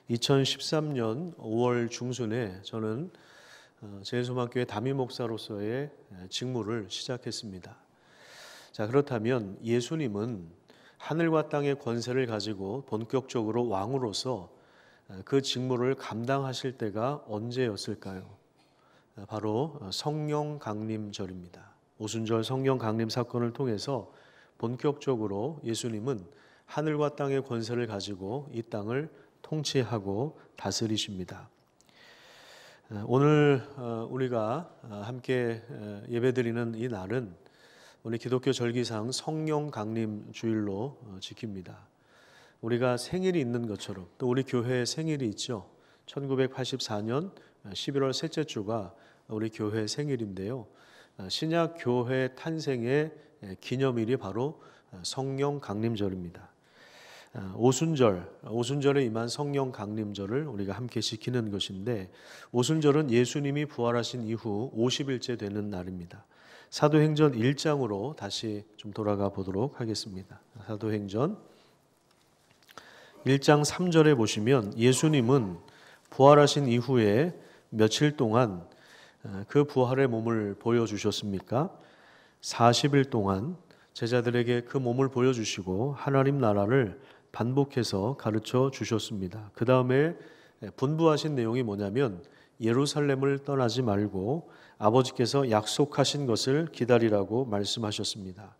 2013년 5월 중순에 저는 제일소망교회 담임 목사로서의 직무를 시작했습니다. 자, 그렇다면 예수님은 하늘과 땅의 권세를 가지고 본격적으로 왕으로서 그 직무를 감당하실 때가 언제였을까요? 바로 성령 강림절입니다. 오순절 성령 강림 사건을 통해서 본격적으로 예수님은 하늘과 땅의 권세를 가지고 이 땅을 통치하고 다스리십니다. 오늘 우리가 함께 예배드리는 이 날은 우리 기독교 절기상 성령 강림 주일로 지킵니다. 우리가 생일이 있는 것처럼 또 우리 교회에 생일이 있죠. 1984년 11월 셋째 주가 우리 교회 생일인데요. 신약 교회 탄생의 기념일이 바로 성령 강림절입니다. 오순절에 임한 성령 강림절을 우리가 함께 지키는 것인데, 오순절은 예수님이 부활하신 이후 50일째 되는 날입니다. 사도행전 1장으로 다시 좀 돌아가 보도록 하겠습니다. 사도행전 1장 3절에 보시면 예수님은 부활하신 이후에 며칠 동안 그 부활의 몸을 보여주셨습니까? 40일 동안 제자들에게 그 몸을 보여주시고 하나님 나라를 반복해서 가르쳐 주셨습니다. 그 다음에 분부하신 내용이 뭐냐면 예루살렘을 떠나지 말고 아버지께서 약속하신 것을 기다리라고 말씀하셨습니다.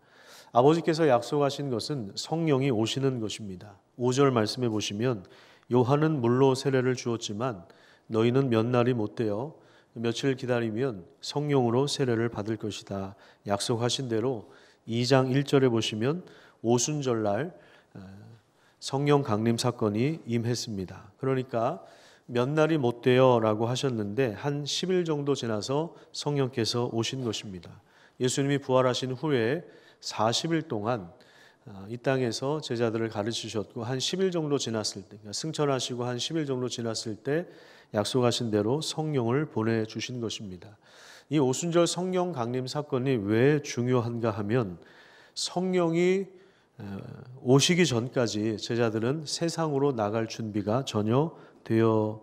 아버지께서 약속하신 것은 성령이 오시는 것입니다. 5절 말씀해 보시면 요한은 물로 세례를 주었지만 너희는 몇 날이 못 되어 며칠 기다리면 성령으로 세례를 받을 것이다. 약속하신 대로 2장 1절에 보시면 오순절날 성령 강림 사건이 임했습니다. 그러니까 몇 날이 못 되어라고 하셨는데 한 10일 정도 지나서 성령께서 오신 것입니다. 예수님이 부활하신 후에 40일 동안 이 땅에서 제자들을 가르치셨고 한 10일 정도 지났을 때, 그러니까 승천하시고 한 10일 정도 지났을 때 약속하신 대로 성령을 보내주신 것입니다. 이 오순절 성령 강림 사건이 왜 중요한가 하면 성령이 오시기 전까지 제자들은 세상으로 나갈 준비가 전혀 되어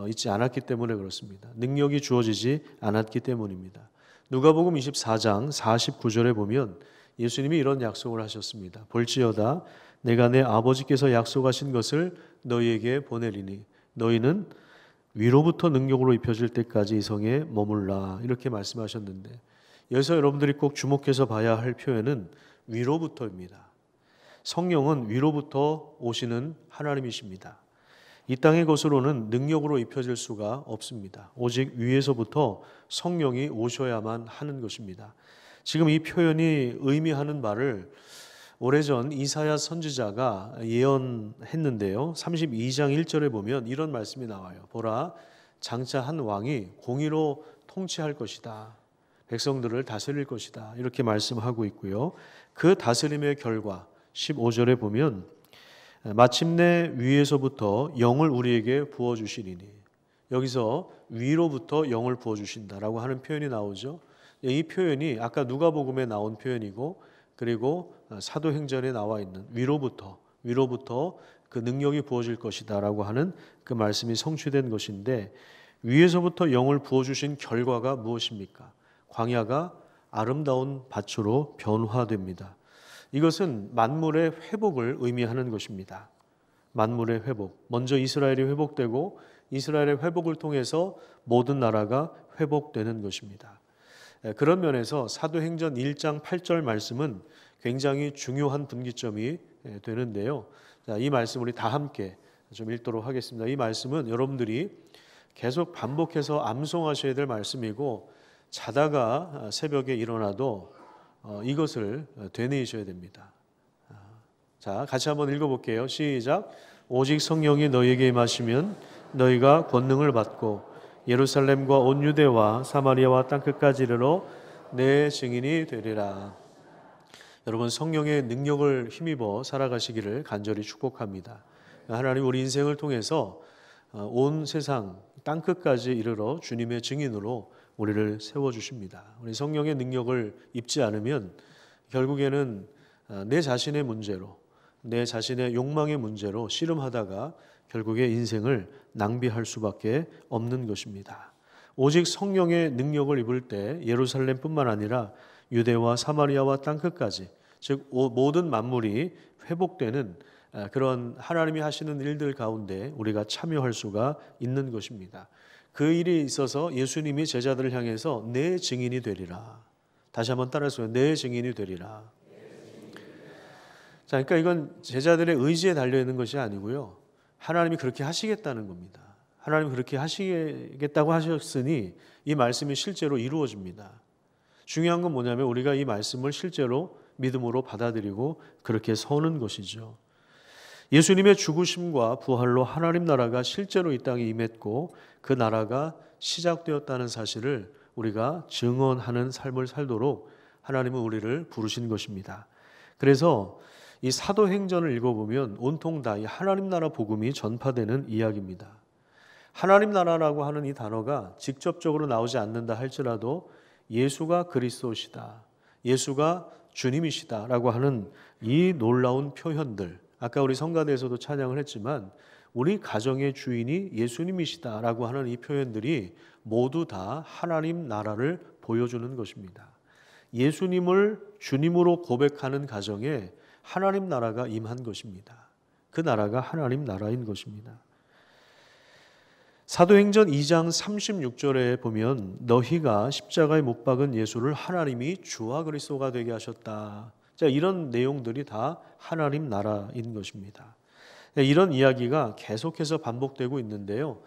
있지 않았기 때문에 그렇습니다. 능력이 주어지지 않았기 때문입니다. 누가복음 24장 49절에 보면 예수님이 이런 약속을 하셨습니다. 볼지어다 내가 내 아버지께서 약속하신 것을 너희에게 보내리니 너희는 위로부터 능력으로 입혀질 때까지 이 성에 머물라, 이렇게 말씀하셨는데, 여기서 여러분들이 꼭 주목해서 봐야 할 표현은 위로부터입니다. 성령은 위로부터 오시는 하나님이십니다. 이 땅의 것으로는 능력으로 입혀질 수가 없습니다. 오직 위에서부터 성령이 오셔야만 하는 것입니다. 지금 이 표현이 의미하는 바를 오래전 이사야 선지자가 예언했는데요. 32장 1절에 보면 이런 말씀이 나와요. 보라, 장차 한 왕이 공의로 통치할 것이다. 백성들을 다스릴 것이다. 이렇게 말씀하고 있고요. 그 다스림의 결과 15절에 보면 마침내 위에서부터 영을 우리에게 부어주시리니, 여기서 위로부터 영을 부어주신다라고 하는 표현이 나오죠. 이 표현이 아까 누가복음에 나온 표현이고, 그리고 사도행전에 나와 있는 위로부터 그 능력이 부어질 것이다라고 하는 그 말씀이 성취된 것인데, 위에서부터 영을 부어주신 결과가 무엇입니까? 광야가 아름다운 밭으로 변화됩니다. 이것은 만물의 회복을 의미하는 것입니다. 만물의 회복. 먼저 이스라엘이 회복되고 이스라엘의 회복을 통해서 모든 나라가 회복되는 것입니다. 그런 면에서 사도행전 1장 8절 말씀은 굉장히 중요한 분기점이 되는데요. 자, 이 말씀 우리 다 함께 좀 읽도록 하겠습니다. 이 말씀은 여러분들이 계속 반복해서 암송하셔야 될 말씀이고, 자다가 새벽에 일어나도 이것을 되뇌이셔야 됩니다. 자, 같이 한번 읽어볼게요. 시작. 오직 성령이 너희에게 임하시면 너희가 권능을 받고 예루살렘과 온 유대와 사마리아와 땅끝까지 이르러 내 증인이 되리라. 여러분, 성령의 능력을 힘입어 살아가시기를 간절히 축복합니다. 하나님 우리 인생을 통해서 온 세상 땅끝까지 이르러 주님의 증인으로 우리를 세워주십니다. 우리 성령의 능력을 입지 않으면 결국에는 내 자신의 문제로, 내 자신의 욕망의 문제로 씨름하다가 결국에 인생을 낭비할 수밖에 없는 것입니다. 오직 성령의 능력을 입을 때 예루살렘뿐만 아니라 유대와 사마리아와 땅끝까지, 즉 모든 만물이 회복되는 그런 하나님이 하시는 일들 가운데 우리가 참여할 수가 있는 것입니다. 그 일이 있어서 예수님이 제자들을 향해서 내 증인이 되리라. 다시 한번 따라해서요. 내 증인이 되리라. 자, 그러니까 이건 제자들의 의지에 달려 있는 것이 아니고요. 하나님이 그렇게 하시겠다는 겁니다. 하나님이 그렇게 하시겠다고 하셨으니 이 말씀이 실제로 이루어집니다. 중요한 건 뭐냐면 우리가 이 말씀을 실제로 믿음으로 받아들이고 그렇게 서는 것이죠. 예수님의 죽으심과 부활로 하나님 나라가 실제로 이 땅에 임했고 그 나라가 시작되었다는 사실을 우리가 증언하는 삶을 살도록 하나님은 우리를 부르신 것입니다. 그래서 이 사도행전을 읽어보면 온통 다 이 하나님 나라 복음이 전파되는 이야기입니다. 하나님 나라라고 하는 이 단어가 직접적으로 나오지 않는다 할지라도 예수가 그리스도시다, 예수가 주님이시다라고 하는 이 놀라운 표현들, 아까 우리 성가대에서도 찬양을 했지만 우리 가정의 주인이 예수님이시다라고 하는 이 표현들이 모두 다 하나님 나라를 보여주는 것입니다. 예수님을 주님으로 고백하는 가정에 하나님 나라가 임한 것입니다. 그 나라가 하나님 나라인 것입니다. 사도행전 2장 36절에 보면 너희가 십자가에 못 박은 예수를 하나님이 주와 그리스도가 되게 하셨다. 자, 이런 내용들이 다 하나님 나라인 것입니다. 이런 이야기가 계속해서 반복되고 있는데요.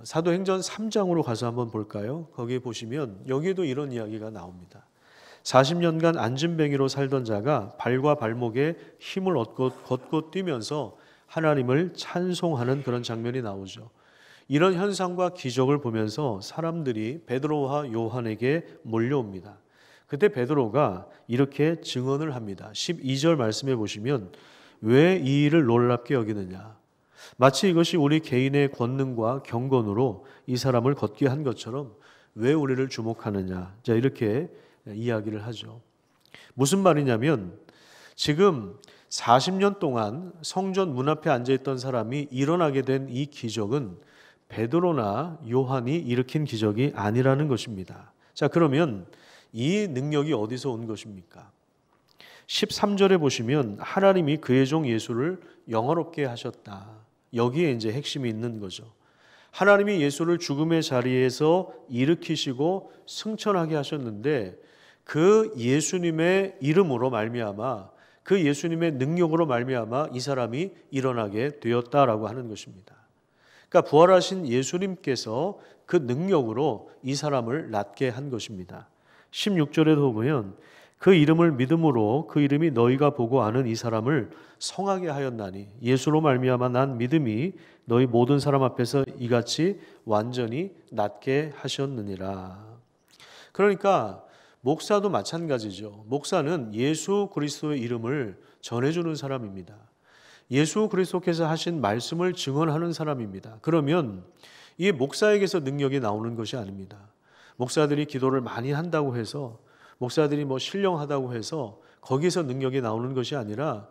사도행전 3장으로 가서 한번 볼까요? 거기에 보시면 여기에도 이런 이야기가 나옵니다. 40년간 앉은뱅이로 살던 자가 발과 발목에 힘을 얻고 걷고 뛰면서 하나님을 찬송하는 그런 장면이 나오죠. 이런 현상과 기적을 보면서 사람들이 베드로와 요한에게 몰려옵니다. 그때 베드로가 이렇게 증언을 합니다. 12절 말씀해 보시면 왜 이 일을 놀랍게 여기느냐, 마치 이것이 우리 개인의 권능과 경건으로 이 사람을 걷게 한 것처럼 왜 우리를 주목하느냐. 자, 이렇게 이야기를 하죠. 무슨 말이냐면 지금 40년 동안 성전 문 앞에 앉아있던 사람이 일어나게 된 이 기적은 베드로나 요한이 일으킨 기적이 아니라는 것입니다. 자, 그러면 이 능력이 어디서 온 것입니까? 13절에 보시면 하나님이 그의 종 예수를 영화롭게 하셨다. 여기에 이제 핵심이 있는 거죠. 하나님이 예수를 죽음의 자리에서 일으키시고 승천하게 하셨는데 그 예수님의 이름으로 말미암아, 그 예수님의 능력으로 말미암아 이 사람이 일어나게 되었다라고 하는 것입니다. 그러니까 부활하신 예수님께서 그 능력으로 이 사람을 낫게 한 것입니다. 16절에도 보면 그 이름을 믿음으로 그 이름이 너희가 보고 아는 이 사람을 성하게 하였나니 예수로 말미암아 난 믿음이 너희 모든 사람 앞에서 이같이 완전히 낫게 하셨느니라. 그러니까 목사도 마찬가지죠. 목사는 예수 그리스도의 이름을 전해주는 사람입니다. 예수 그리스도께서 하신 말씀을 증언하는 사람입니다. 그러면 이 목사에게서 능력이 나오는 것이 아닙니다. 목사들이 기도를 많이 한다고 해서, 목사들이 신령하다고 해서 거기서 능력이 나오는 것이 아니라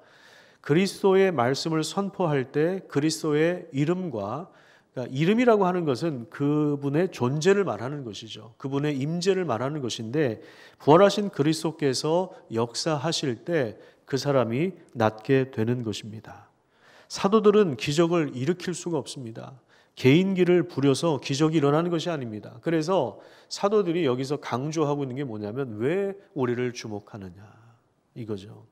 그리스도의 말씀을 선포할 때 그리스도의 이름과, 그러니까 이름이라고 하는 것은 그분의 존재를 말하는 것이죠. 그분의 임재를 말하는 것인데 부활하신 그리스도께서 역사하실 때 그 사람이 낫게 되는 것입니다. 사도들은 기적을 일으킬 수가 없습니다. 개인기를 부려서 기적이 일어나는 것이 아닙니다. 그래서 사도들이 여기서 강조하고 있는 게 뭐냐면 왜 우리를 주목하느냐 이거죠.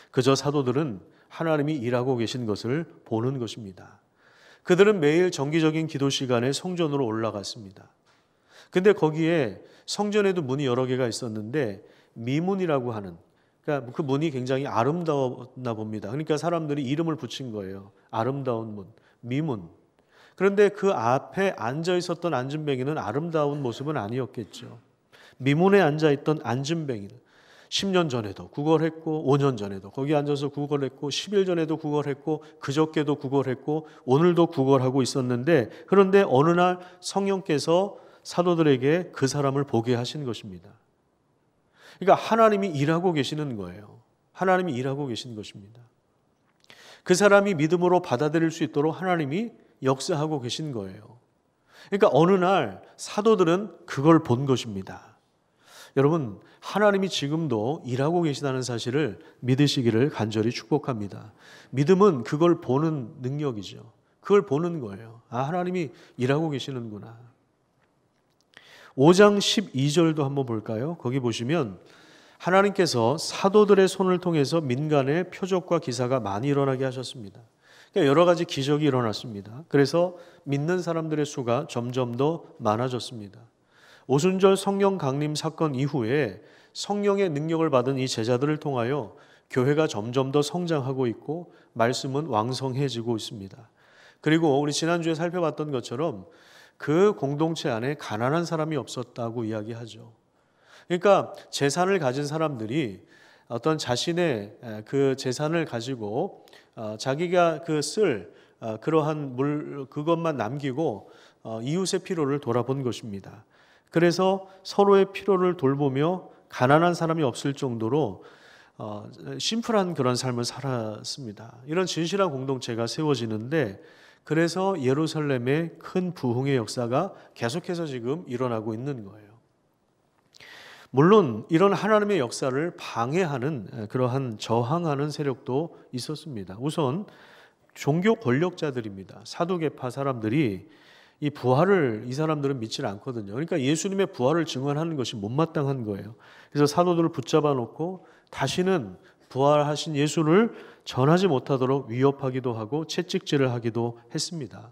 그저 사도들은 하나님이 일하고 계신 것을 보는 것입니다. 그들은 매일 정기적인 기도 시간에 성전으로 올라갔습니다. 근데 거기에 성전에도 문이 여러 개가 있었는데 미문이라고 하는, 그러니까 그 문이 굉장히 아름다웠나 봅니다. 그러니까 사람들이 이름을 붙인 거예요. 아름다운 문, 미문. 그런데 그 앞에 앉아 있었던 앉은뱅이는 아름다운 모습은 아니었겠죠. 미문에 앉아 있던 앉은뱅이는 10년 전에도 구걸했고 5년 전에도 거기 앉아서 구걸했고 10일 전에도 구걸했고 그저께도 구걸했고 오늘도 구걸하고 있었는데, 그런데 어느 날 성령께서 사도들에게 그 사람을 보게 하신 것입니다. 그러니까 하나님이 일하고 계시는 거예요. 하나님이 일하고 계신 것입니다. 그 사람이 믿음으로 받아들일 수 있도록 하나님이 역사하고 계신 거예요. 그러니까 어느 날 사도들은 그걸 본 것입니다. 여러분, 하나님이 지금도 일하고 계시다는 사실을 믿으시기를 간절히 축복합니다. 믿음은 그걸 보는 능력이죠. 그걸 보는 거예요. 아, 하나님이 일하고 계시는구나. 5장 12절도 한번 볼까요? 거기 보시면 하나님께서 사도들의 손을 통해서 민간의 표적과 기사가 많이 일어나게 하셨습니다. 그러니까 여러 가지 기적이 일어났습니다. 그래서 믿는 사람들의 수가 점점 더 많아졌습니다. 오순절 성령 강림 사건 이후에 성령의 능력을 받은 이 제자들을 통하여 교회가 점점 더 성장하고 있고 말씀은 왕성해지고 있습니다. 그리고 우리 지난주에 살펴봤던 것처럼 그 공동체 안에 가난한 사람이 없었다고 이야기하죠. 그러니까 재산을 가진 사람들이 어떤 자신의 그 재산을 가지고 자기가 쓸 그러한 그것만 남기고 이웃의 필요를 돌아본 것입니다. 그래서 서로의 필요를 돌보며 가난한 사람이 없을 정도로 심플한 그런 삶을 살았습니다. 이런 진실한 공동체가 세워지는데 그래서 예루살렘의 큰 부흥의 역사가 계속해서 지금 일어나고 있는 거예요. 물론 이런 하나님의 역사를 방해하는 그러한 저항하는 세력도 있었습니다. 우선 종교 권력자들입니다. 사두개파 사람들이 이 부활을 이 사람들은 믿지 않거든요. 그러니까 예수님의 부활을 증언하는 것이 못마땅한 거예요. 그래서 사도들을 붙잡아 놓고 다시는 부활하신 예수를 전하지 못하도록 위협하기도 하고 채찍질을 하기도 했습니다.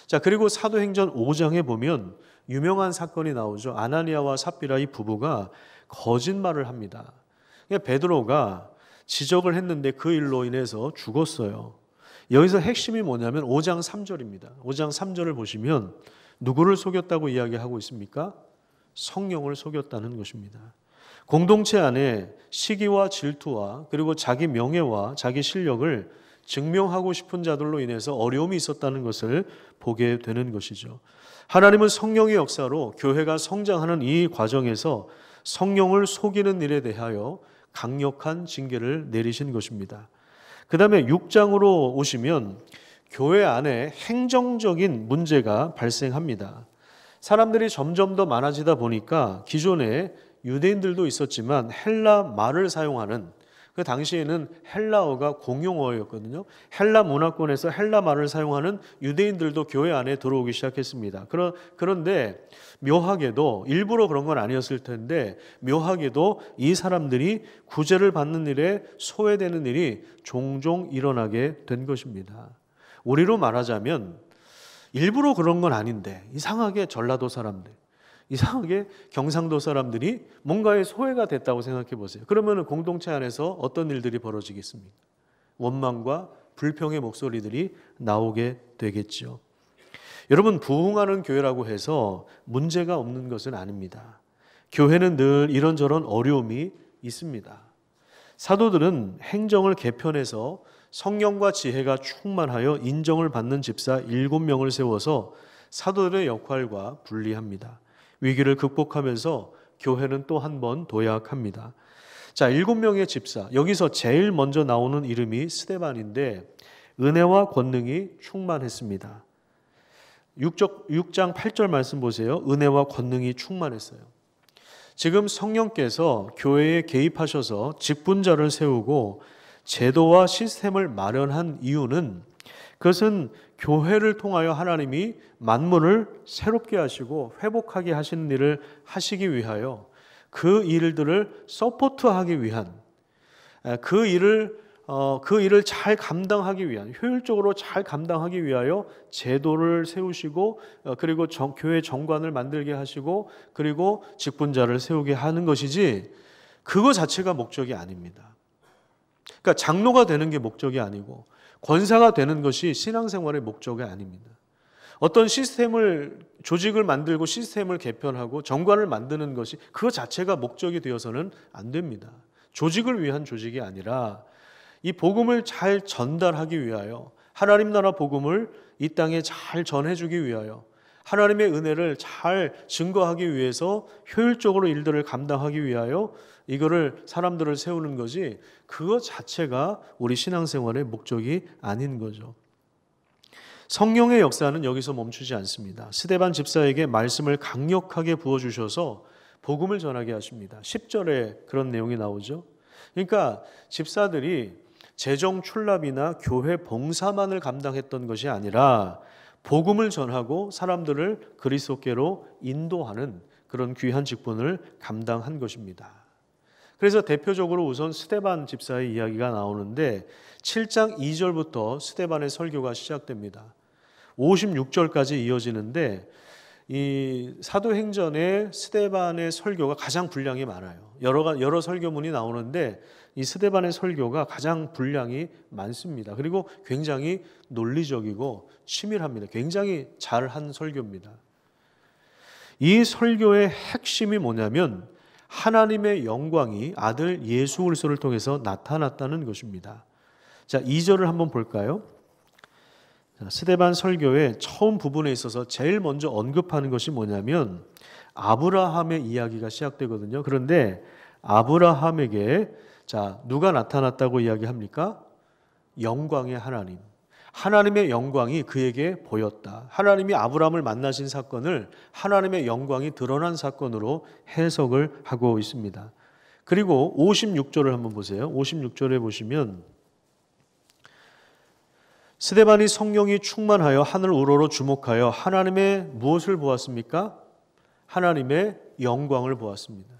자, 그리고 사도행전 5장에 보면 유명한 사건이 나오죠. 아나니아와 삽비라 이 부부가 거짓말을 합니다. 베드로가 지적을 했는데 그 일로 인해서 죽었어요. 여기서 핵심이 뭐냐면 5장 3절입니다. 5장 3절을 보시면 누구를 속였다고 이야기하고 있습니까? 성령을 속였다는 것입니다. 공동체 안에 시기와 질투와 그리고 자기 명예와 자기 실력을 증명하고 싶은 자들로 인해서 어려움이 있었다는 것을 보게 되는 것이죠. 하나님은 성령의 역사로 교회가 성장하는 이 과정에서 성령을 속이는 일에 대하여 강력한 징계를 내리신 것입니다. 그 다음에 6장으로 오시면 교회 안에 행정적인 문제가 발생합니다. 사람들이 점점 더 많아지다 보니까 기존에 유대인들도 있었지만 헬라 말을 사용하는 그 당시에는 헬라어가 공용어였거든요. 헬라 문화권에서 헬라 말을 사용하는 유대인들도 교회 안에 들어오기 시작했습니다. 그런데 묘하게도 일부러 그런 건 아니었을 텐데 묘하게도 이 사람들이 구제를 받는 일에 소외되는 일이 종종 일어나게 된 것입니다. 우리로 말하자면 일부러 그런 건 아닌데 이상하게 전라도 사람들, 이상하게 경상도 사람들이 뭔가에 소외가 됐다고 생각해 보세요. 그러면 공동체 안에서 어떤 일들이 벌어지겠습니까? 원망과 불평의 목소리들이 나오게 되겠죠. 여러분, 부흥하는 교회라고 해서 문제가 없는 것은 아닙니다. 교회는 늘 이런저런 어려움이 있습니다. 사도들은 행정을 개편해서 성령과 지혜가 충만하여 인정을 받는 집사 7명을 세워서 사도들의 역할과 분리합니다. 위기를 극복하면서 교회는 또 한 번 도약합니다. 자, 7명의 집사, 여기서 제일 먼저 나오는 이름이 스데반인데 은혜와 권능이 충만했습니다. 6장 8절 말씀 보세요. 은혜와 권능이 충만했어요. 지금 성령께서 교회에 개입하셔서 직분자를 세우고 제도와 시스템을 마련한 이유는 그것은 교회를 통하여 하나님이 만물을 새롭게 하시고 회복하게 하시는 일을 하시기 위하여 그 일들을 서포트하기 위한 그 일을 잘 감당하기 위한 효율적으로 잘 감당하기 위하여 제도를 세우시고 그리고 교회 정관을 만들게 하시고 그리고 직분자를 세우게 하는 것이지 그거 자체가 목적이 아닙니다. 그러니까 장로가 되는 게 목적이 아니고 권사가 되는 것이 신앙생활의 목적이 아닙니다. 어떤 조직을 만들고 시스템을 개편하고 정관을 만드는 것이 그거 자체가 목적이 되어서는 안 됩니다. 조직을 위한 조직이 아니라 이 복음을 잘 전달하기 위하여 하나님 나라 복음을 이 땅에 잘 전해주기 위하여 하나님의 은혜를 잘 증거하기 위해서 효율적으로 일들을 감당하기 위하여 이거를 사람들을 세우는 거지, 그것 자체가 우리 신앙생활의 목적이 아닌 거죠. 성령의 역사는 여기서 멈추지 않습니다. 스데반 집사에게 말씀을 강력하게 부어주셔서 복음을 전하게 하십니다. 10절에 그런 내용이 나오죠. 그러니까 집사들이 재정 출납이나 교회 봉사만을 감당했던 것이 아니라 복음을 전하고 사람들을 그리스도께로 인도하는 그런 귀한 직분을 감당한 것입니다. 그래서 대표적으로 우선 스데반 집사의 이야기가 나오는데 7장 2절부터 스데반의 설교가 시작됩니다. 56절까지 이어지는데 이 사도행전의 스데반의 설교가 가장 분량이 많아요. 여러 설교문이 나오는데 이 스데반의 설교가 가장 분량이 많습니다. 그리고 굉장히 논리적이고 치밀합니다. 굉장히 잘한 설교입니다. 이 설교의 핵심이 뭐냐면 하나님의 영광이 아들 예수 그리스도를 통해서 나타났다는 것입니다. 자, 2절을 한번 볼까요? 스데반 설교의 처음 부분에 있어서 제일 먼저 언급하는 것이 뭐냐면 아브라함의 이야기가 시작되거든요. 그런데 아브라함에게 누가 나타났다고 이야기합니까? 영광의 하나님. 하나님의 영광이 그에게 보였다. 하나님이 아브라함을 만나신 사건을 하나님의 영광이 드러난 사건으로 해석을 하고 있습니다. 그리고 56절을 한번 보세요. 56절에 보시면 스데반이 성령이 충만하여 하늘 우러러 주목하여 하나님의 무엇을 보았습니까? 하나님의 영광을 보았습니다.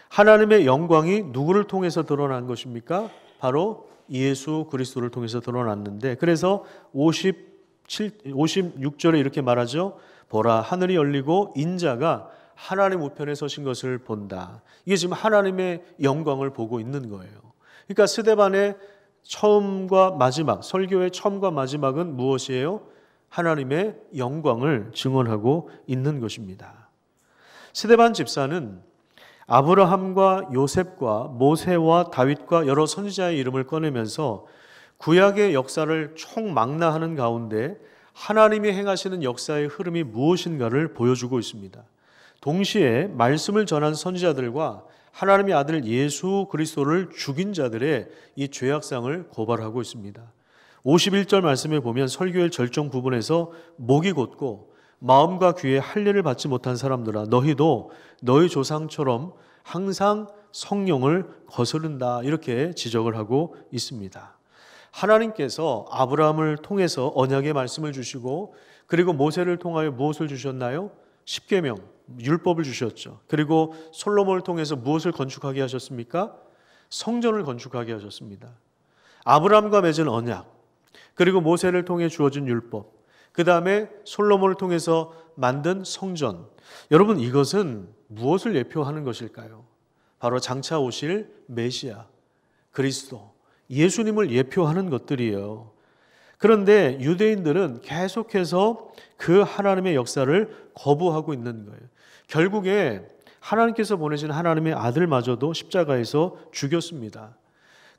하나님의 영광이 누구를 통해서 드러난 것입니까? 바로 예수 그리스도를 통해서 드러났는데, 그래서 56절에 이렇게 말하죠. 보라, 하늘이 열리고 인자가 하나님 우편에 서신 것을 본다. 이게 지금 하나님의 영광을 보고 있는 거예요. 그러니까 스데반의 처음과 마지막, 설교의 처음과 마지막은 무엇이에요? 하나님의 영광을 증언하고 있는 것입니다. 스데반 집사는 아브라함과 요셉과 모세와 다윗과 여러 선지자의 이름을 꺼내면서 구약의 역사를 총망라하는 가운데 하나님이 행하시는 역사의 흐름이 무엇인가를 보여주고 있습니다. 동시에 말씀을 전한 선지자들과 하나님의 아들 예수 그리스도를 죽인 자들의 이 죄악상을 고발하고 있습니다. 51절 말씀에 보면 설교의 절정 부분에서 목이 곧고 마음과 귀에 할례를 받지 못한 사람들아, 너희도 너희 조상처럼 항상 성령을 거스른다, 이렇게 지적을 하고 있습니다. 하나님께서 아브라함을 통해서 언약의 말씀을 주시고, 그리고 모세를 통하여 무엇을 주셨나요? 십계명, 율법을 주셨죠. 그리고 솔로몬을 통해서 무엇을 건축하게 하셨습니까? 성전을 건축하게 하셨습니다. 아브라함과 맺은 언약, 그리고 모세를 통해 주어진 율법, 그 다음에 솔로몬을 통해서 만든 성전. 여러분, 이것은 무엇을 예표하는 것일까요? 바로 장차 오실 메시아, 그리스도, 예수님을 예표하는 것들이에요. 그런데 유대인들은 계속해서 그 하나님의 역사를 거부하고 있는 거예요. 결국에 하나님께서 보내신 하나님의 아들마저도 십자가에서 죽였습니다.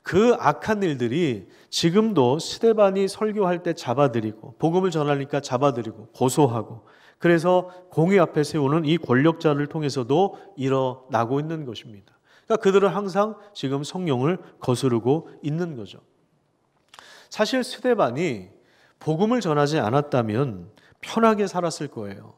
그 악한 일들이 지금도 스데반이 설교할 때 잡아들이고, 복음을 전하니까 잡아들이고 고소하고, 그래서 공의 앞에 세우는 이 권력자를 통해서도 일어나고 있는 것입니다. 그러니까 그들은 항상 지금 성령을 거스르고 있는 거죠. 사실 스데반이 복음을 전하지 않았다면 편하게 살았을 거예요.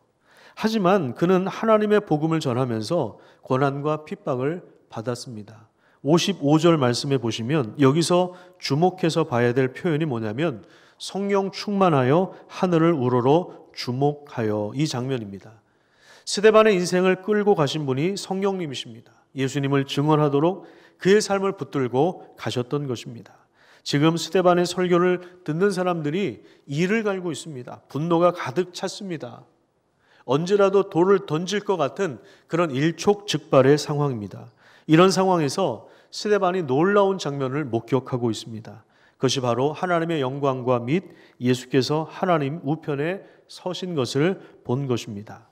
하지만 그는 하나님의 복음을 전하면서 고난과 핍박을 받았습니다. 55절 말씀에 보시면 여기서 주목해서 봐야 될 표현이 뭐냐면 성령 충만하여 하늘을 우러러 주목하여, 이 장면입니다. 스데반의 인생을 끌고 가신 분이 성령님이십니다. 예수님을 증언하도록 그의 삶을 붙들고 가셨던 것입니다. 지금 스데반의 설교를 듣는 사람들이 이를 갈고 있습니다. 분노가 가득 찼습니다. 언제라도 돌을 던질 것 같은 그런 일촉즉발의 상황입니다. 이런 상황에서 스데반이 놀라운 장면을 목격하고 있습니다. 그것이 바로 하나님의 영광과 및 예수께서 하나님 우편에 서신 것을 본 것입니다.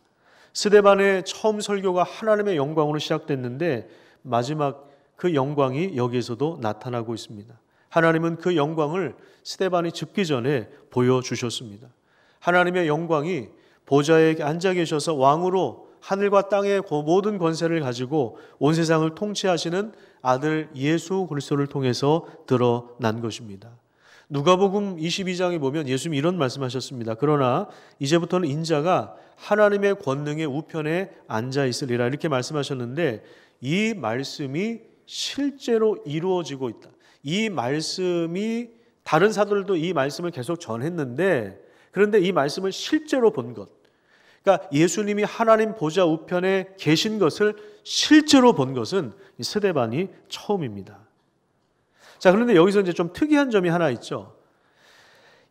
스데반의 처음 설교가 하나님의 영광으로 시작됐는데 마지막 그 영광이 여기에서도 나타나고 있습니다. 하나님은 그 영광을 스데반이 죽기 전에 보여주셨습니다. 하나님의 영광이 보좌에 앉아 계셔서 왕으로 하늘과 땅의 모든 권세를 가지고 온 세상을 통치하시는 아들 예수 그리스도를 통해서 드러난 것입니다. 누가복음 22장에 보면 예수님이 이런 말씀하셨습니다. 그러나 이제부터는 인자가 하나님의 권능의 우편에 앉아 있으리라 이렇게 말씀하셨는데, 이 말씀이 실제로 이루어지고 있다. 이 말씀이 다른 사도들도 이 말씀을 계속 전했는데, 그런데 이 말씀을 실제로 본 것, 그러니까 예수님이 하나님 보좌 우편에 계신 것을 실제로 본 것은 이 스데반이 처음입니다. 자, 그런데 여기서 이제 좀 특이한 점이 하나 있죠.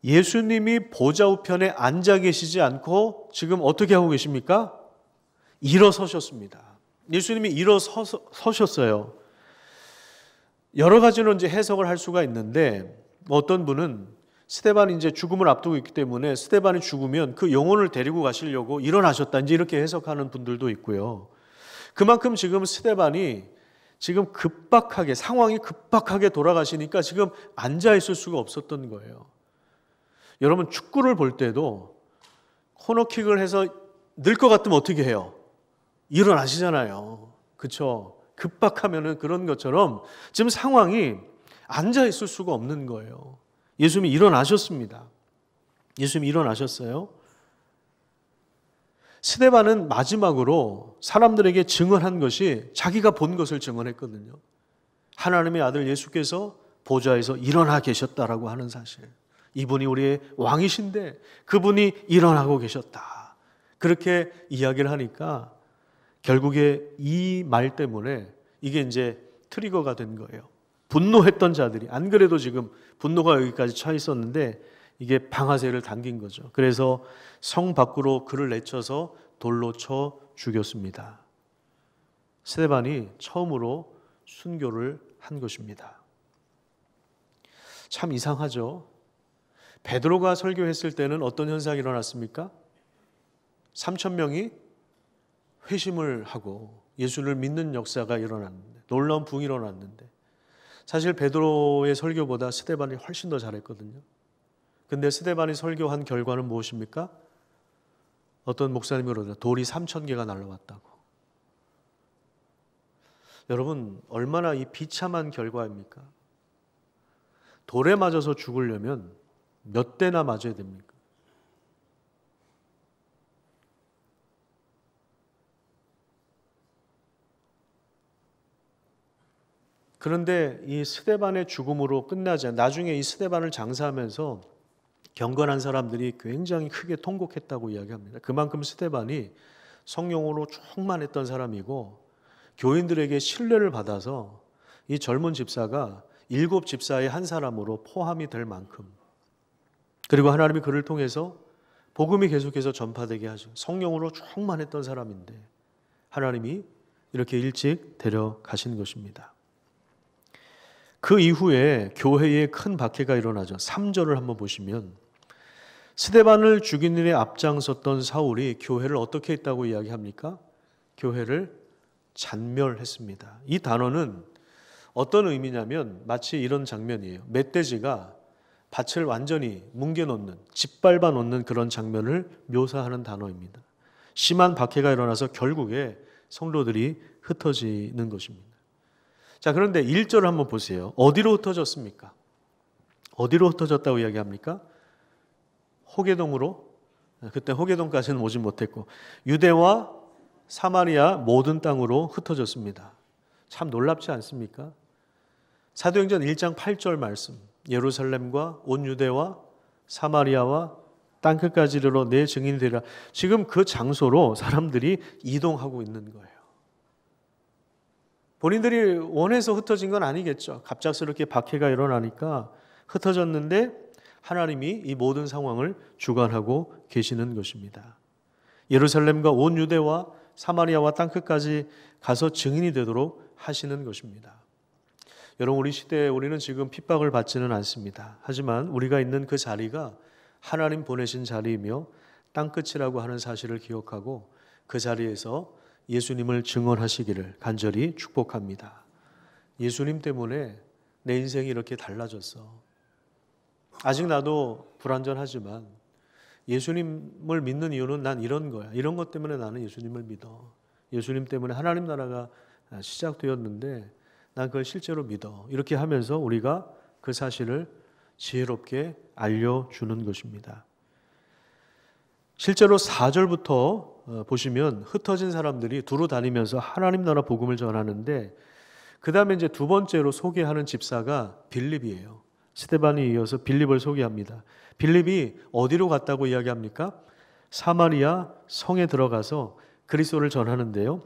예수님이 보좌 우편에 앉아 계시지 않고 지금 어떻게 하고 계십니까? 일어서셨습니다. 예수님이 일어서셨어요. 여러 가지로 이제 해석을 할 수가 있는데, 어떤 분은 스데반이 이제 죽음을 앞두고 있기 때문에 스데반이 죽으면 그 영혼을 데리고 가시려고 일어나셨다, 이제 이렇게 해석하는 분들도 있고요. 그만큼 지금 스데반이 지금 상황이 급박하게 돌아가시니까 지금 앉아 있을 수가 없었던 거예요. 여러분, 축구를 볼 때도 코너킥을 해서 늘 것 같으면 어떻게 해요? 일어나시잖아요. 그렇죠? 급박하면은 그런 것처럼 지금 상황이 앉아 있을 수가 없는 거예요. 예수님이 일어나셨습니다. 예수님이 일어나셨어요. 스데반은 마지막으로 사람들에게 증언한 것이 자기가 본 것을 증언했거든요. 하나님의 아들 예수께서 보좌에서 일어나 계셨다라고 하는 사실. 이분이 우리의 왕이신데 그분이 일어나고 계셨다. 그렇게 이야기를 하니까 결국에 이 말 때문에 이게 이제 트리거가 된 거예요. 분노했던 자들이, 안 그래도 지금 분노가 여기까지 차 있었는데 이게 방아쇠를 당긴 거죠. 그래서 성 밖으로 그를 내쳐서 돌로 쳐 죽였습니다. 스데반이 처음으로 순교를 한 것입니다. 참 이상하죠. 베드로가 설교했을 때는 어떤 현상이 일어났습니까? 3,000명이 회심을 하고 예수를 믿는 역사가 일어났는데, 놀라운 부흥이 일어났는데, 사실 베드로의 설교보다 스데반이 훨씬 더 잘했거든요. 근데 스데반이 설교한 결과는 무엇입니까? 어떤 목사님이 그러더라고요. 돌이 3,000개가 날라왔다고. 여러분, 얼마나 이 비참한 결과입니까? 돌에 맞아서 죽으려면 몇 대나 맞아야 됩니까? 그런데 이 스데반의 죽음으로 끝나지 않아. 나중에 이 스데반을 장사하면서 경건한 사람들이 굉장히 크게 통곡했다고 이야기합니다. 그만큼 스데반이 성령으로 충만했던 사람이고 교인들에게 신뢰를 받아서 이 젊은 집사가 7 집사의 한 사람으로 포함이 될 만큼, 그리고 하나님이 그를 통해서 복음이 계속해서 전파되게 하죠. 성령으로 충만했던 사람인데 하나님이 이렇게 일찍 데려가신 것입니다. 그 이후에 교회에 큰 박해가 일어나죠. 3절을 한번 보시면 스데반을 죽인 일에 앞장섰던 사울이 교회를 어떻게 했다고 이야기합니까? 교회를 잔멸했습니다. 이 단어는 어떤 의미냐면 마치 이런 장면이에요. 멧돼지가 밭을 완전히 뭉개놓는, 짓밟아 놓는 그런 장면을 묘사하는 단어입니다. 심한 박해가 일어나서 결국에 성도들이 흩어지는 것입니다. 자, 그런데 1절을 한번 보세요. 어디로 흩어졌습니까? 어디로 흩어졌다고 이야기합니까? 호게동으로? 그때 호게동까지는 오지 못했고 유대와 사마리아 모든 땅으로 흩어졌습니다. 참 놀랍지 않습니까? 사도행전 1장 8절 말씀, 예루살렘과 온 유대와 사마리아와 땅끝까지 이르러 내 증인이 되리라. 지금 그 장소로 사람들이 이동하고 있는 거예요. 본인들이 원해서 흩어진 건 아니겠죠. 갑작스럽게 박해가 일어나니까 흩어졌는데 하나님이 이 모든 상황을 주관하고 계시는 것입니다. 예루살렘과 온 유대와 사마리아와 땅끝까지 가서 증인이 되도록 하시는 것입니다. 여러분, 우리 시대에 우리는 지금 핍박을 받지는 않습니다. 하지만 우리가 있는 그 자리가 하나님 보내신 자리이며 땅끝이라고 하는 사실을 기억하고 그 자리에서 예수님을 증언하시기를 간절히 축복합니다. 예수님 때문에 내 인생이 이렇게 달라졌어. 아직 나도 불완전하지만 예수님을 믿는 이유는 난 이런 거야. 이런 것 때문에 나는 예수님을 믿어. 예수님 때문에 하나님 나라가 시작되었는데 난 그걸 실제로 믿어. 이렇게 하면서 우리가 그 사실을 지혜롭게 알려주는 것입니다. 실제로 4절부터 보시면 흩어진 사람들이 두루 다니면서 하나님 나라 복음을 전하는데 그 다음에 이제 두 번째로 소개하는 집사가 빌립이에요. 스데반에 이어서 빌립을 소개합니다. 빌립이 어디로 갔다고 이야기합니까? 사마리아 성에 들어가서 그리스도를 전하는데요.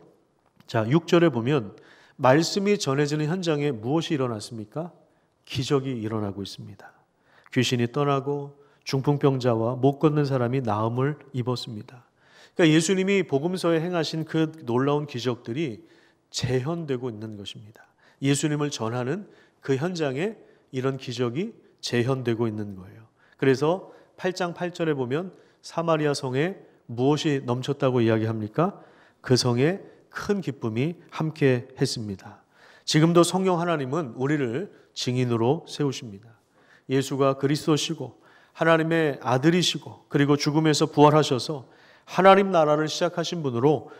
자, 6절에 보면 말씀이 전해지는 현장에 무엇이 일어났습니까? 기적이 일어나고 있습니다. 귀신이 떠나고 중풍병자와 못 걷는 사람이 나음을 입었습니다. 그러니까 예수님이 복음서에 행하신 그 놀라운 기적들이 재현되고 있는 것입니다. 예수님을 전하는 그 현장에 이런 기적이 재현되고 있는 거예요. 그래서 8장 8절에 보면 사마리아 성에 무엇이 넘쳤다고 이야기합니까? 그 성에 큰 기쁨이 함께 했습니다. 지금도 성령 하나님은 우리를 증인으로 세우십니다. 예수가 그리스도시고 하나님의 아들이시고 그리고 죽음에서 부활하셔서 하나님 나라를 시작하신 분으로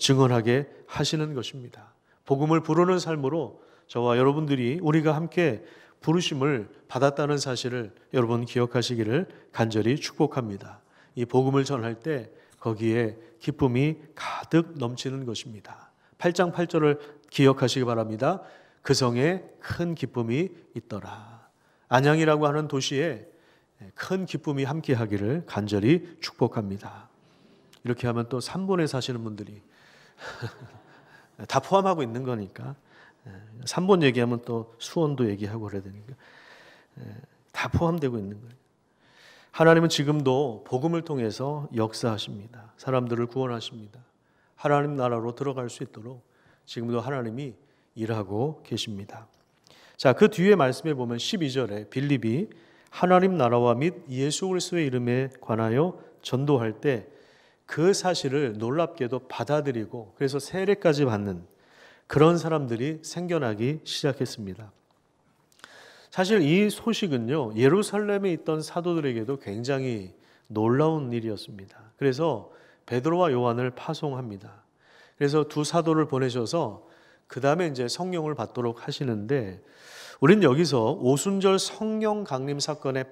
증언하게 하시는 것입니다. 복음을 부르는 삶으로 저와 여러분들이 우리가 함께 부르심을 받았다는 사실을 여러분 기억하시기를 간절히 축복합니다. 이 복음을 전할 때 거기에 기쁨이 가득 넘치는 것입니다. 8장 8절을 기억하시기 바랍니다. 그 성에 큰 기쁨이 있더라. 안양이라고 하는 도시에 큰 기쁨이 함께하기를 간절히 축복합니다. 이렇게 하면 또 3본에 사시는 분들이 다 포함하고 있는 거니까 3본 얘기하면 또 수원도 얘기하고 그래야 되니까 다 포함되고 있는 거예요. 하나님은 지금도 복음을 통해서 역사하십니다. 사람들을 구원하십니다. 하나님 나라로 들어갈 수 있도록 지금도 하나님이 일하고 계십니다. 자, 그 뒤에 말씀에 보면 12절에 빌립이 하나님 나라와 및 예수 그리스도의 이름에 관하여 전도할 때 그 사실을 놀랍게도 받아들이고 그래서 세례까지 받는 그런 사람들이 생겨나기 시작했습니다. 사실 이 소식은요, 예루살렘에 있던 사도들에게도 굉장히 놀라운 일이었습니다. 그래서 베드로와 요한을 파송합니다. 그래서 두 사도를 보내셔서 그 다음에 이제 성령을 받도록 하시는데 우리는 여기서 오순절 성령 강림 사건의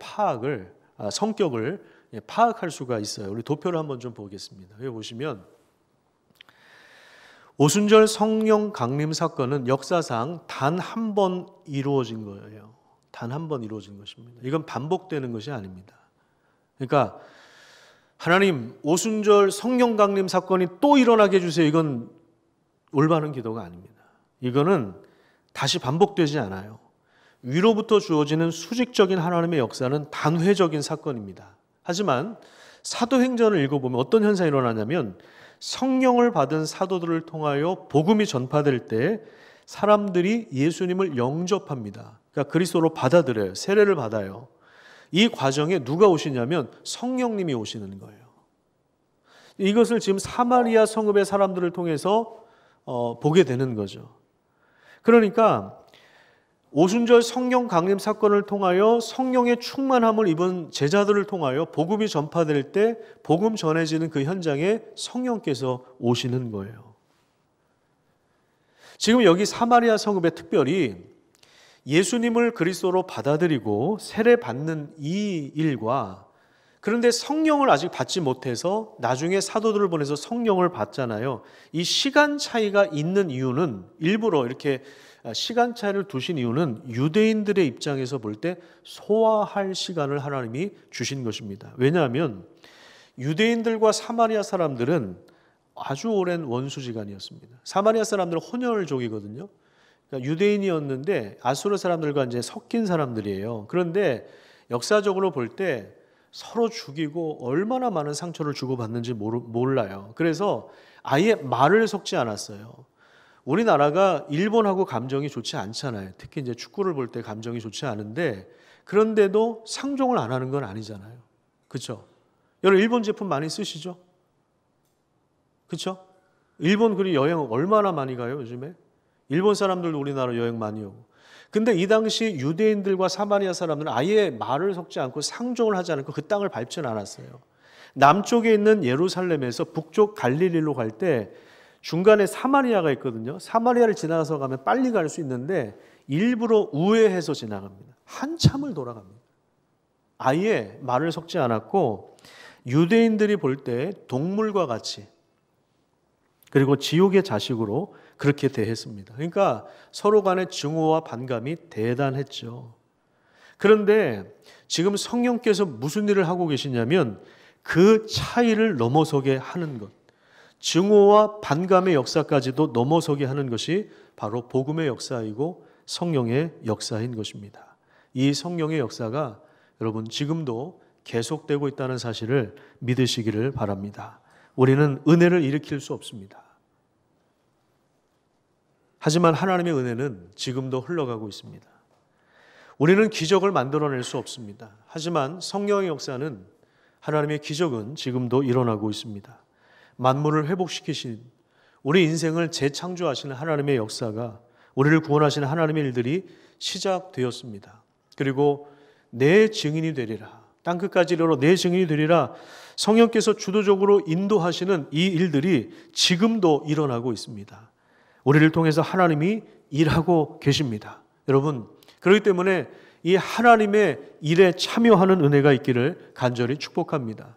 성격을 파악할 수가 있어요. 우리 도표를 한번 좀 보겠습니다. 여기 보시면 오순절 성령 강림 사건은 역사상 단 한 번 이루어진 거예요. 단 한 번 이루어진 것입니다. 이건 반복되는 것이 아닙니다. 그러니까 하나님 오순절 성령 강림 사건이 또 일어나게 해주세요. 이건 올바른 기도가 아닙니다. 이거는 다시 반복되지 않아요. 위로부터 주어지는 수직적인 하나님의 역사는 단회적인 사건입니다. 하지만 사도행전을 읽어보면 어떤 현상이 일어나냐면 성령을 받은 사도들을 통하여 복음이 전파될 때 사람들이 예수님을 영접합니다. 그러니까 그리스도로 받아들여요. 세례를 받아요. 이 과정에 누가 오시냐면 성령님이 오시는 거예요. 이것을 지금 사마리아 성읍의 사람들을 통해서 보게 되는 거죠. 그러니까 오순절 성령 강림 사건을 통하여 성령의 충만함을 입은 제자들을 통하여 복음이 전파될 때 복음 전해지는 그 현장에 성령께서 오시는 거예요. 지금 여기 사마리아 성읍에 특별히 예수님을 그리스도로 받아들이고 세례 받는 이 일과 그런데 성령을 아직 받지 못해서 나중에 사도들을 보내서 성령을 받잖아요. 이 시간 차이가 있는 이유는 일부러 이렇게 시간 차이를 두신 이유는 유대인들의 입장에서 볼 때 소화할 시간을 하나님이 주신 것입니다. 왜냐하면 유대인들과 사마리아 사람들은 아주 오랜 원수지간이었습니다. 사마리아 사람들은 혼혈족이거든요. 그러니까 유대인이었는데 아수르 사람들과 이제 섞인 사람들이에요. 그런데 역사적으로 볼 때 서로 죽이고 얼마나 많은 상처를 주고받는지 몰라요. 그래서 아예 말을 섞지 않았어요. 우리나라가 일본하고 감정이 좋지 않잖아요. 특히 이제 축구를 볼 때 감정이 좋지 않은데 그런데도 상종을 안 하는 건 아니잖아요. 그렇죠? 여러분 일본 제품 많이 쓰시죠? 그렇죠? 일본 그리 여행 얼마나 많이 가요, 요즘에? 일본 사람들도 우리나라 여행 많이 오고. 근데 이 당시 유대인들과 사마리아 사람들은 아예 말을 섞지 않고 상종을 하지 않고 그 땅을 밟지는 않았어요. 남쪽에 있는 예루살렘에서 북쪽 갈릴리로 갈 때 중간에 사마리아가 있거든요. 사마리아를 지나서 가면 빨리 갈 수 있는데 일부러 우회해서 지나갑니다. 한참을 돌아갑니다. 아예 말을 섞지 않았고 유대인들이 볼 때 동물과 같이 그리고 지옥의 자식으로 그렇게 대했습니다. 그러니까 서로 간의 증오와 반감이 대단했죠. 그런데 지금 성령께서 무슨 일을 하고 계시냐면 그 차이를 넘어서게 하는 것, 증오와 반감의 역사까지도 넘어서게 하는 것이 바로 복음의 역사이고 성령의 역사인 것입니다. 이 성령의 역사가 여러분 지금도 계속되고 있다는 사실을 믿으시기를 바랍니다. 우리는 은혜를 일으킬 수 없습니다. 하지만 하나님의 은혜는 지금도 흘러가고 있습니다. 우리는 기적을 만들어낼 수 없습니다. 하지만 성령의 역사는, 하나님의 기적은 지금도 일어나고 있습니다. 만물을 회복시키신, 우리 인생을 재창조하시는 하나님의 역사가, 우리를 구원하시는 하나님의 일들이 시작되었습니다. 그리고 내 증인이 되리라, 땅끝까지 이르러 내 증인이 되리라, 성령께서 주도적으로 인도하시는 이 일들이 지금도 일어나고 있습니다. 우리를 통해서 하나님이 일하고 계십니다. 여러분, 그렇기 때문에 이 하나님의 일에 참여하는 은혜가 있기를 간절히 축복합니다.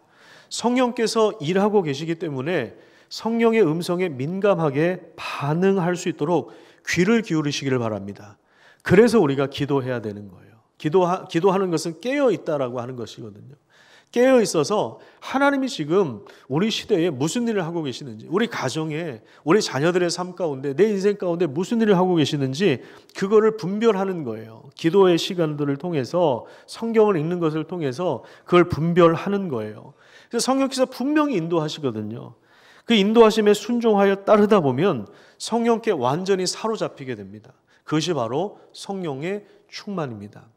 성령께서 일하고 계시기 때문에 성령의 음성에 민감하게 반응할 수 있도록 귀를 기울이시기를 바랍니다. 그래서 우리가 기도해야 되는 거예요. 기도하는 것은 깨어 있다라고 하는 것이거든요. 깨어 있어서 하나님이 지금 우리 시대에 무슨 일을 하고 계시는지, 우리 가정에, 우리 자녀들의 삶 가운데, 내 인생 가운데 무슨 일을 하고 계시는지 그거를 분별하는 거예요. 기도의 시간들을 통해서, 성경을 읽는 것을 통해서 그걸 분별하는 거예요. 그래서 성령께서 분명히 인도하시거든요. 그 인도하심에 순종하여 따르다 보면 성령께 완전히 사로잡히게 됩니다. 그것이 바로 성령의 충만입니다.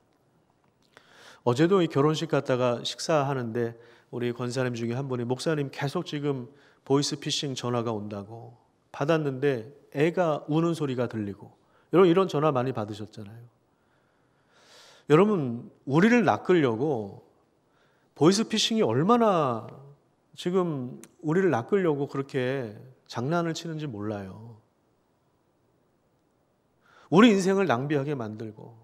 어제도 이 결혼식 갔다가 식사하는데 우리 권사님 중에 한 분이, 목사님 계속 지금 보이스피싱 전화가 온다고, 받았는데 애가 우는 소리가 들리고, 여러분 이런 전화 많이 받으셨잖아요. 여러분, 우리를 낚으려고 보이스피싱이 얼마나 지금 우리를 낚으려고 그렇게 장난을 치는지 몰라요. 우리 인생을 낭비하게 만들고,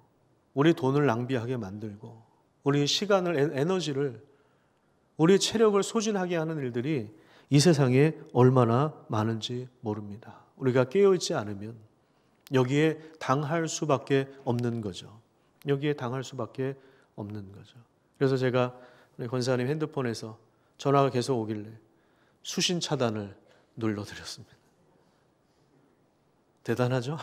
우리 돈을 낭비하게 만들고, 우리 시간을, 에너지를, 우리의 체력을 소진하게 하는 일들이 이 세상에 얼마나 많은지 모릅니다. 우리가 깨어있지 않으면 여기에 당할 수밖에 없는 거죠. 여기에 당할 수밖에 없는 거죠. 그래서 제가 우리 권사님 핸드폰에서 전화가 계속 오길래 수신 차단을 눌러드렸습니다. 대단하죠?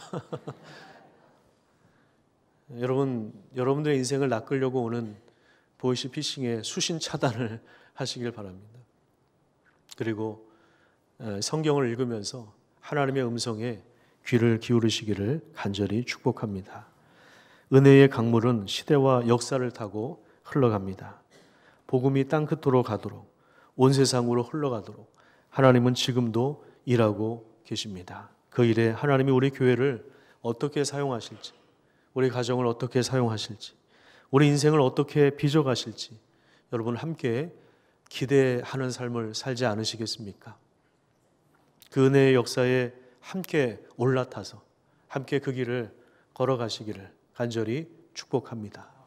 여러분들의 인생을 낚으려고 오는 보이스피싱의 수신 차단을 하시길 바랍니다. 그리고 성경을 읽으면서 하나님의 음성에 귀를 기울이시기를 간절히 축복합니다. 은혜의 강물은 시대와 역사를 타고 흘러갑니다. 복음이 땅끝으로 가도록, 온 세상으로 흘러가도록 하나님은 지금도 일하고 계십니다. 그 일에 하나님이 우리 교회를 어떻게 사용하실지, 우리 가정을 어떻게 사용하실지, 우리 인생을 어떻게 빚어가실지 여러분 함께 기대하는 삶을 살지 않으시겠습니까? 그 은혜의 역사에 함께 올라타서 함께 그 길을 걸어가시기를 간절히 축복합니다.